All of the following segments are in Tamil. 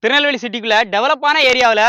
திருநெல்வேலி சிட்டிக்குள்ள டெவலப்பான ஏரியாவில்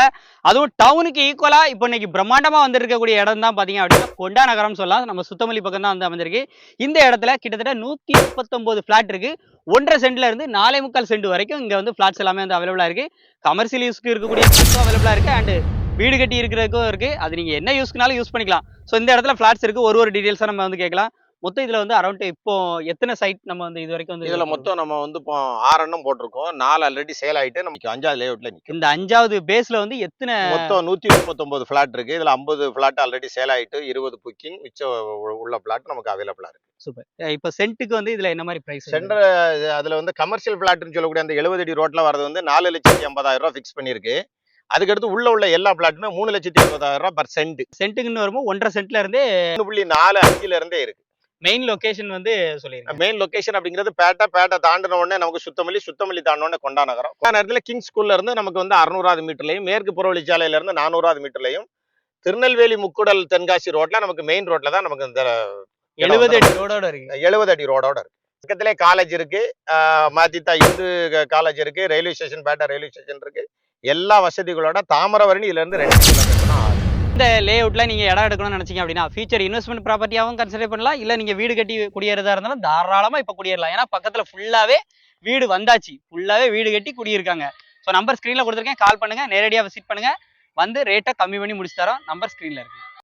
அதுவும் டவுனுக்கு ஈக்குவலாக இப்போ இன்னைக்கு பிரம்மாண்டமாக வந்திருக்கக்கூடிய இடம் தான் பார்த்தீங்க அப்படின்னா கொண்டா நகரம்னு சொல்லலாம். நம்ம சுத்தமல்லி பக்கம் தான் வந்து அமைஞ்சிருக்கு. இந்த இடத்துல கிட்டத்தட்ட 139 ஃபிளாட் இருக்கு. 1.5 சென்ட்ல இருந்து 4.25 சென்ட் வரைக்கும் இங்கே வந்து ஃபிளாட்ஸ் எல்லாமே வந்து அவைலபிளாக இருக்கு. கமர்ஷியல் யூஸ்க்கு இருக்கக்கூடிய ஃபிளாட்ஸும் அவைலபிளாக இருக்கு அண்ட் வீடு கட்டி இருக்கிறதுக்கும் இருக்கு. அது நீங்க என்ன யூஸ்க்குனாலும் யூஸ் பண்ணிக்கலாம். ஸோ இந்த இடத்துல ஃபிளாட்ஸ் இருக்கு. ஒரு டீடைல்ஸாக நம்ம வந்து கேட்கலாம். மொத்தம் இதுல வந்து அரௌண்ட் இப்போ எத்தனை சைட் நம்ம வந்து இது வரைக்கும் வந்து இதுல மொத்தம் நம்ம வந்து இப்போ 6 எண்ணம் போட்டிருக்கோம். 4 ஆல்ரெடி சேல் ஆயிட்டு நமக்கு 5வது லேஅவுட்ல நிக்கும். இந்த 5வது பேஸ்ல வந்து எத்தனை மொத்தம் 139 ஃபிளாட் இருக்கு. இதுல 50 ஃபிளாட் ஆல்ரெடி சேல் ஆயிட்டு 20 புக்கிங் மிச்சம் உள்ள ஃபிளாட் நமக்கு அவைலபிளா இருக்கு. சூப்பர். இப்போ சென்ட்டுக்கு வந்து இதுல என்ன மாதிரி பிரைஸ்? சென்டர் அதுல வந்து கமர்ஷியல் ஃபிளாட்னு சொல்லக்கூடிய அந்த 70 அடி ரோட்ல வரது வந்து 4,80,000 ரூபாய் ஃபிக்ஸ் பண்ணிருக்கு. அதுக்கடுத்து உள்ள எல்லா பிளாட்டுமே 3,60,000 ரூபாய் பர் சென்ட். சென்ட்டுக்குன்னு வரும்போது 1.5 சென்ட்ல இருந்தே 1.45 இருந்தே இருக்கு. மெயின் லொகேஷன் வந்து சொல்லிருக்கேன். மெயின் லொகேஷன் அப்படிங்கிறது பேட்டை தாண்டின உடனே நமக்கு சுத்தமல்லி தாண்டின உடனே கொண்டா நகரம். கொண்டா நேரத்துல கிங் ஸ்கூல்ல இருந்து நமக்கு வந்து 600வது மீட்டர்லையும், மேற்கு புறவழிச்சாலையில இருந்து 400வது மீட்டர்லையும், திருநெல்வேலி முக்குடல் தென்காசி ரோட்ல நமக்கு மெயின் ரோட்ல தான் நமக்கு இந்த 70 அடி ரோடோட இருக்கு. 70 அடி ரோடோட இருக்கு. பக்கத்திலே காலேஜ் இருக்கு, மாத்தித்தா இந்து காலேஜ் இருக்கு, ரயில்வே ஸ்டேஷன், பேட்டா ரயில்வே ஸ்டேஷன் இருக்கு. எல்லா வசதிகளோட தாமிரபரணி இதுல இருந்து 2 கிலோமீட்டர் தான் ஆகும். இந்த லேஅவுட்ல நீங்க இடம் எடுக்கணும்னு நினைச்சீங்க அப்படின்னா ஃபியூச்சர் இன்வெஸ்ட்மெண்ட் ப்ராப்பர்ட்டியாவும் கன்சிடர் பண்ணலாம். இல்ல நீங்க வீடு கட்டி குடியேறதா இருந்தாலும் தாராளமா இப்ப குடியேறலாம். ஏன்னா பக்கத்துல ஃபுல்லாவே வீடு வந்தாச்சு. ஃபுல்லாவே வீடு கட்டி குடியிருக்காங்க. ஸோ நம்பர் ஸ்கிரீன்ல கொடுத்துருக்கேன். கால் பண்ணுங்க, நேரடியாக விசிட் பண்ணுங்க. வந்து ரேட்டை கம்மி பண்ணி முடிச்சு தரோம். நம்பர் ஸ்கிரீன்ல இருக்கு.